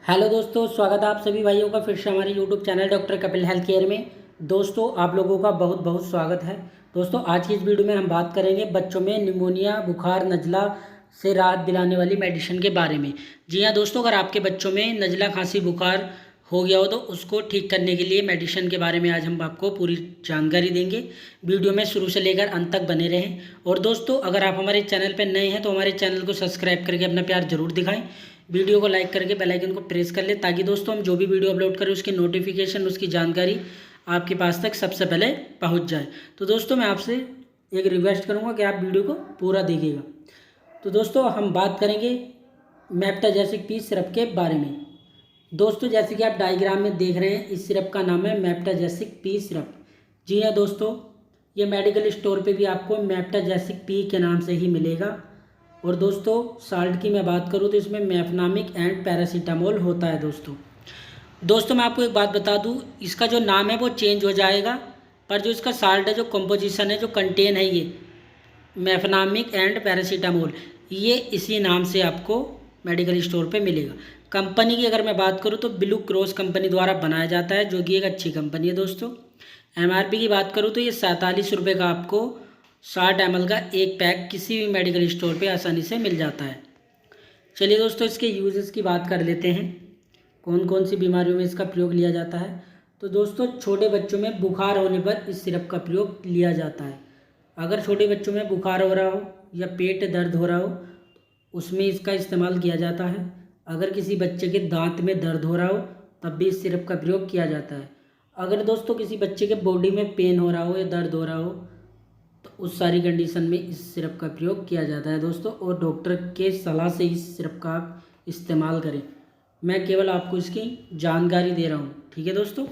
Hello दोस्तों, स्वागत है आप सभी भाइयों का फिर से हमारे YouTube channel doctor Kapil health care में। दोस्तों, आप लोगों का बहुत बहुत स्वागत है। दोस्तों, आज की इस वीडियो में हम बात करेंगे बच्चों में निमोनिया, बुखार, नज़ला से राहत दिलाने वाली मेडिसिन के बारे में। जी हाँ दोस्तों, अगर आपके बच्चों में नज़ला, खांसी, बुखार हो गया हो तो उसको ठीक करने के लिए मेडिसिन के बारे में आज हम आपको पूरी जानकारी देंगे। वीडियो में शुरू से लेकर अंत तक बने रहें। और दोस्तों, अगर आप हमारे चैनल पर नए हैं तो हमारे चैनल को सब्सक्राइब करके अपना प्यार जरूर दिखाएं। वीडियो को लाइक करके बेल आइकन को प्रेस कर ले ताकि दोस्तों हम जो भी वीडियो अपलोड करें उसकी नोटिफिकेशन, उसकी जानकारी आपके पास तक सबसे पहले पहुंच जाए। तो दोस्तों, मैं आपसे एक रिक्वेस्ट करूंगा कि आप वीडियो को पूरा देखिएगा। तो दोस्तों, हम बात करेंगे मेप्टाजेसिक पी सिरप के बारे में। दोस्तों, जैसे कि आप डायग्राम में देख रहे हैं, इस सिरप का नाम है मेप्टाजेसिक पी सिरप। जी हाँ दोस्तों, ये मेडिकल स्टोर पे भी आपको मेप्टाजेसिक पी के नाम से ही मिलेगा। और दोस्तों, साल्ट की मैं बात करूँ तो इसमें मेफनामिक एंड पैरासीटामोल होता है। दोस्तों मैं आपको एक बात बता दूँ, इसका जो नाम है वो चेंज हो जाएगा, पर जो इसका साल्ट है, जो कंपोजिशन है, जो कंटेन है, ये मेफनामिक एंड पैरासीटामोल, ये इसी नाम से आपको मेडिकल स्टोर पे मिलेगा। कंपनी की अगर मैं बात करूँ तो ब्लू क्रॉस कंपनी द्वारा बनाया जाता है, जो कि एक अच्छी कंपनी है। दोस्तों, एमआरपी की बात करूँ तो ये 47 रुपये का आपको 60 ml का एक पैक किसी भी मेडिकल स्टोर पे आसानी से मिल जाता है। चलिए दोस्तों, इसके यूजेस की बात कर लेते हैं, कौन कौन सी बीमारियों में इसका प्रयोग लिया जाता है। तो दोस्तों, छोटे बच्चों में बुखार होने पर इस सिरप का प्रयोग लिया जाता है। अगर छोटे बच्चों में बुखार हो रहा हो या पेट दर्द हो रहा हो, उसमें इसका इस्तेमाल किया जाता है। अगर किसी बच्चे के दांत में दर्द हो रहा हो, तब भी इस सिरप का प्रयोग किया जाता है। अगर दोस्तों किसी बच्चे के बॉडी में पेन हो रहा हो या दर्द हो रहा हो, तो उस सारी कंडीशन में इस सिरप का प्रयोग किया जाता है दोस्तों। और डॉक्टर के सलाह से इस सिरप का आप इस्तेमाल करें। मैं केवल आपको इसकी जानकारी दे रहा हूँ, ठीक है दोस्तों।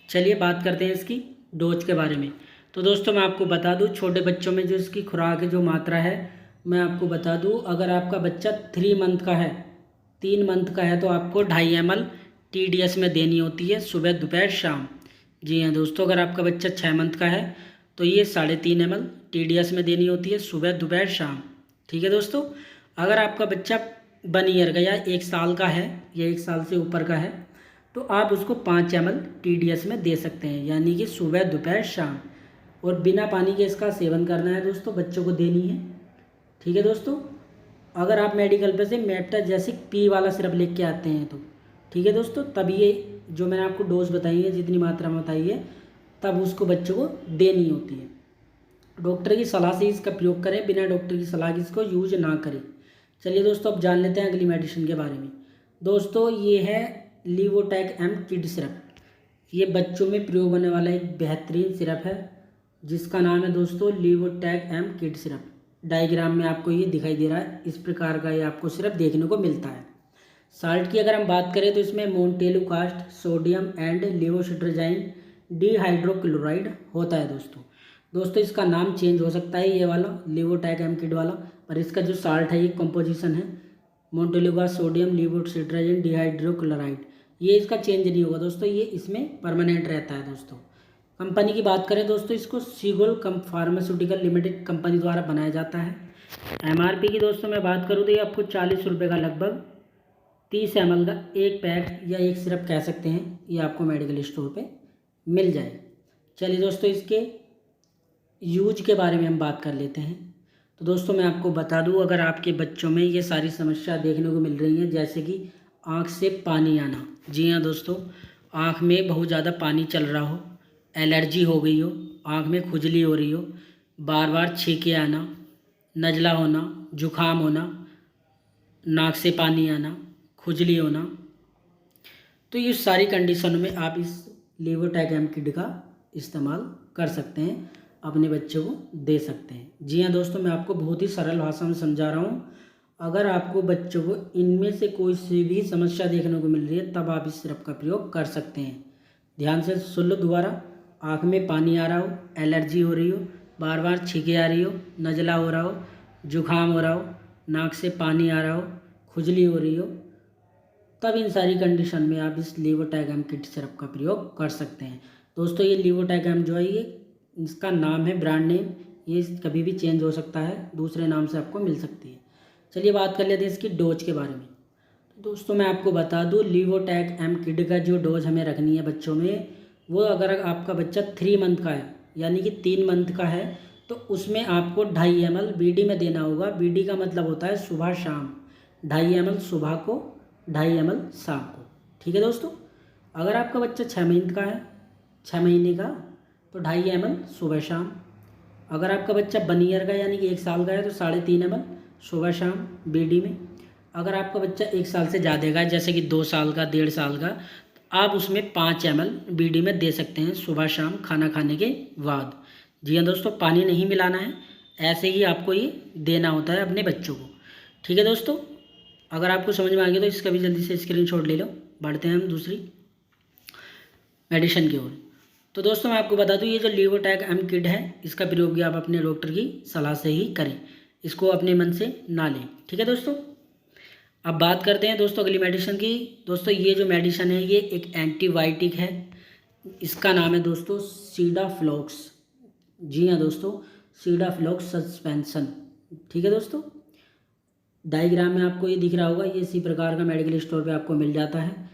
चलिए बात करते हैं इसकी डोज के बारे में। तो दोस्तों, मैं आपको बता दूँ, छोटे बच्चों में जो इसकी खुराक है, जो मात्रा है, मैं आपको बता दूँ, अगर आपका बच्चा 3 मंथ का है, 3 मंथ का है, तो आपको 2.5 ml TDS में देनी होती है, सुबह दोपहर शाम। जी हाँ दोस्तों, अगर आपका बच्चा 6 मंथ का है तो ये 3.5 ml TDS में देनी होती है, सुबह दोपहर शाम। ठीक है दोस्तों, अगर आपका बच्चा 1 ईयर का या 1 साल का है या 1 साल से ऊपर का है, तो आप उसको 5 ml TDS में दे सकते हैं, यानी कि सुबह दोपहर शाम। और बिना पानी के इसका सेवन करना है दोस्तों, बच्चों को देनी है। ठीक है दोस्तों, अगर आप मेडिकल पे से मेप्टाजेसिक पी वाला सिरप लेके के आते हैं तो ठीक है दोस्तों, तब ये जो मैंने आपको डोज बताई है, जितनी मात्रा में बताई है, तब उसको बच्चों को देनी होती है। डॉक्टर की सलाह से इसका प्रयोग करें, बिना डॉक्टर की सलाह के इसको यूज ना करें। चलिए दोस्तों, अब जान लेते हैं अगली मेडिसिन के बारे में। दोस्तों, ये है लीवोटैक एम किड सिरप। ये बच्चों में प्रयोग होने वाला एक बेहतरीन सिरप है, जिसका नाम है दोस्तों लीवोटैक एम किड सिरप। डायग्राम में आपको ये दिखाई दे रहा है, इस प्रकार का ये आपको सिरप देखने को मिलता है। साल्ट की अगर हम बात करें तो इसमें मोन्टेलुकास्ट, सोडियम एंड लेवोसिट्राजिन डिहाइड्रोक्लोराइड होता है दोस्तों, इसका नाम चेंज हो सकता है, ये वाला लेवोटैक एम किड वाला, पर इसका जो साल्ट है, ये कंपोजिशन है मोन्टेलुकास्ट, सोडियम, लेवोसिट्राजिन डिहाइड्रोक्लोराइड, ये इसका चेंज नहीं होगा दोस्तों, ये इसमें परमानेंट रहता है दोस्तों। कंपनी की बात करें दोस्तों, इसको सीगोल फार्मास्यूटिकल लिमिटेड कंपनी द्वारा बनाया जाता है। एमआरपी की दोस्तों मैं बात करूँ तो ये आपको 40 रुपये का लगभग 30 ml का एक पैक या एक सिरप कह सकते हैं, ये आपको मेडिकल स्टोर पे मिल जाए। चलिए दोस्तों, इसके यूज के बारे में हम बात कर लेते हैं। तो दोस्तों, मैं आपको बता दूं, अगर आपके बच्चों में ये सारी समस्या देखने को मिल रही हैं, जैसे कि आँख से पानी आना, जी हाँ दोस्तों, आँख में बहुत ज़्यादा पानी चल रहा हो, एलर्जी हो गई हो, आँख में खुजली हो रही हो, बार बार छींके आना, नज़ला होना, जुखाम होना, नाक से पानी आना, खुजली होना, तो ये सारी कंडीशनों में आप इस लेवोटैक एम किड का इस्तेमाल कर सकते हैं, अपने बच्चों को दे सकते हैं। जी हाँ दोस्तों, मैं आपको बहुत ही सरल भाषा में समझा रहा हूँ। अगर आपको बच्चों को इनमें से कोई सी भी समस्या देखने को मिल रही है, तब आप इस सिरप का प्रयोग कर सकते हैं। ध्यान से सुन लो दोबारा, आँख में पानी आ रहा हो, एलर्जी हो रही हो, बार बार छींके आ रही हो, नज़ला हो रहा हो, जुखाम हो रहा हो, नाक से पानी आ रहा हो, खुजली हो रही हो, तब इन सारी कंडीशन में आप इस लेवोटैक एम किड सिरप का प्रयोग कर सकते हैं दोस्तों। ये लेवोटैक एम जो है, ये इसका नाम है, ब्रांड नेम, ये कभी भी चेंज हो सकता है, दूसरे नाम से आपको मिल सकती है। चलिए बात कर लेते हैं इसकी डोज के बारे में। दोस्तों मैं आपको बता दूं, लीवोटैक एम किड का जो डोज हमें रखनी है बच्चों में, वो अगर आपका बच्चा 3 मंथ का है यानी कि 3 मंथ का है, तो उसमें आपको 2.5 ml बीडी में देना होगा। बीडी का मतलब होता है सुबह शाम, 2.5 ml सुबह को, 2.5 ml शाम को। ठीक है दोस्तों। अगर आपका बच्चा 6 महीने का है, 6 महीने का, तो 2.5 ml सुबह शाम। अगर आपका बच्चा 1 ईयर का यानी कि 1 साल का है, तो 3.5 ml सुबह शाम बीडी में। अगर आपका बच्चा 1 साल से ज़्यादा का है, जैसे कि 2 साल का, 1.5 साल का, तो आप उसमें 5 ml बीडी में दे सकते हैं सुबह शाम खाना खाने के बाद। जी हाँ दोस्तों, पानी नहीं मिलाना है, ऐसे ही आपको ये देना होता है अपने बच्चों को। ठीक है दोस्तों, अगर आपको समझ में आ गया तो इसका भी जल्दी से स्क्रीनशॉट ले लो। बढ़ते हैं हम दूसरी मेडिसिन की ओर। तो दोस्तों मैं आपको बता दूं, ये जो लीवोटैक एम किड है, इसका प्रयोग भी आप अपने डॉक्टर की सलाह से ही करें, इसको अपने मन से ना लें। ठीक है दोस्तों। अब बात करते हैं दोस्तों अगली मेडिसिन की। दोस्तों ये जो मेडिसिन है, ये एक एंटीबायोटिक है। इसका नाम है दोस्तों सीडाफ्लॉक्स। जी हाँ दोस्तों, सीडाफ्लॉक्स सस्पेंशन। ठीक है दोस्तों। डायग्राम में आपको ये दिख रहा होगा, ये इसी प्रकार का मेडिकल स्टोर पे आपको मिल जाता है।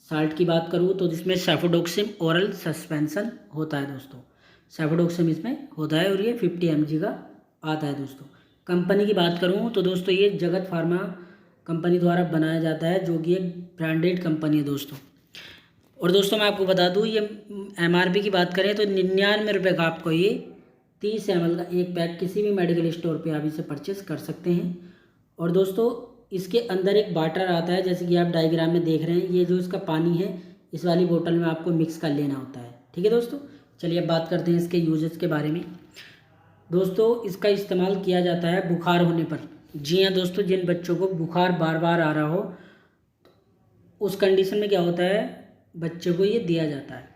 साल्ट की बात करूँ तो इसमें सेफोडोक्सिम ओरल सस्पेंशन होता है दोस्तों। सेफोडोक्सिम इसमें होता है और ये 50 mg का आता है दोस्तों। कंपनी की बात करूँ तो दोस्तों ये जगत फार्मा कंपनी द्वारा बनाया जाता है, जो कि एक ब्रांडेड कंपनी है दोस्तों। और दोस्तों मैं आपको बता दूँ, ये MRP की बात करें तो 99 रुपये का आपको ये 30 ml का एक पैक किसी भी मेडिकल स्टोर पे आप इसे परचेस कर सकते हैं। और दोस्तों इसके अंदर एक वाटर आता है, जैसे कि आप डायग्राम में देख रहे हैं। ये जो इसका पानी है, इस वाली बोतल में आपको मिक्स कर लेना होता है। ठीक है दोस्तों। चलिए अब बात करते हैं इसके यूजेस के बारे में। दोस्तों इसका इस्तेमाल किया जाता है बुखार होने पर। जी हाँ दोस्तों, जिन बच्चों को बुखार बार बार आ रहा हो, उस कंडीशन में क्या होता है, बच्चे को ये दिया जाता है।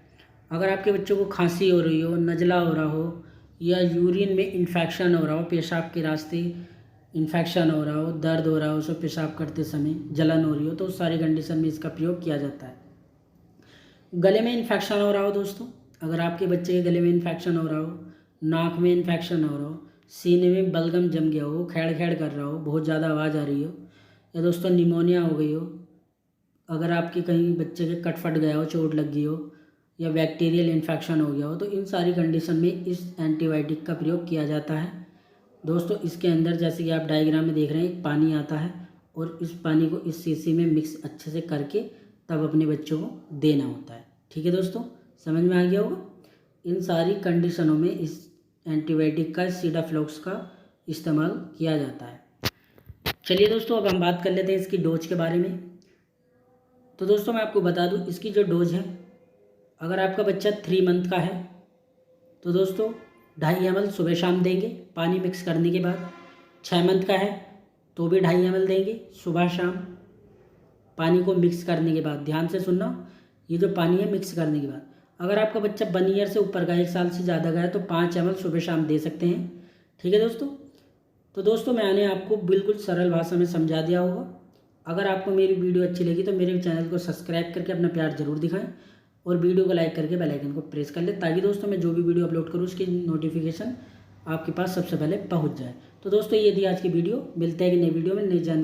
अगर आपके बच्चों को खांसी हो रही हो, नज़ला हो रहा हो, या यूरिन में इन्फेक्शन हो रहा हो, पेशाब के रास्ते इन्फेक्शन हो रहा हो, दर्द हो रहा हो, उसको पेशाब करते समय जलन हो रही हो, तो उस सारी कंडीशन में इसका प्रयोग किया जाता है। गले में इन्फेक्शन हो रहा हो दोस्तों, अगर आपके बच्चे के गले में इन्फेक्शन हो रहा हो, नाक में इन्फेक्शन हो रहा हो, सीने में बलगम जम गया हो, खैड़ खैड़ कर रहा हो, बहुत ज़्यादा आवाज़ आ रही हो, या दोस्तों निमोनिया हो गई हो, अगर आपके कहीं बच्चे के कट फट गया हो, चोट लग गई हो, या बैक्टीरियल इन्फेक्शन हो गया हो, तो इन सारी कंडीशन में इस एंटीबायोटिक का प्रयोग किया जाता है दोस्तों। इसके अंदर जैसे कि आप डायग्राम में देख रहे हैं, एक पानी आता है और इस पानी को इस शीशी में मिक्स अच्छे से करके तब अपने बच्चों को देना होता है। ठीक है दोस्तों, समझ में आ गया होगा। इन सारी कंडीशनों में इस एंटीबायोटिक का, सीडाफ्लॉक्स का इस्तेमाल किया जाता है। चलिए दोस्तों अब हम बात कर लेते हैं इसकी डोज के बारे में। तो दोस्तों मैं आपको बता दूं, इसकी जो डोज है, अगर आपका बच्चा 3 मंथ का है तो दोस्तों 2.5 ml सुबह शाम देंगे पानी मिक्स करने के बाद। 6 मंथ का है तो भी 2.5 ml देंगे सुबह शाम पानी को मिक्स करने के बाद। ध्यान से सुनना, ये जो पानी है मिक्स करने के बाद। अगर आपका बच्चा 1 ईयर से ऊपर का, 1 साल से ज़्यादा का है, तो 5 ml सुबह शाम दे सकते हैं। ठीक है दोस्तों। तो दोस्तों मैंने आपको बिल्कुल सरल भाषा में समझा दिया होगा। अगर आपको मेरी वीडियो अच्छी लगी तो मेरे चैनल को सब्सक्राइब करके अपना प्यार जरूर दिखाएं और वीडियो को लाइक करके बेल आइकन को प्रेस कर ले, ताकि दोस्तों मैं जो भी वीडियो अपलोड करूँ उसकी नोटिफिकेशन आपके पास सबसे पहले पहुंच जाए। तो दोस्तों ये थी आज की वीडियो। मिलते हैं कि नई वीडियो में नई जानकारी।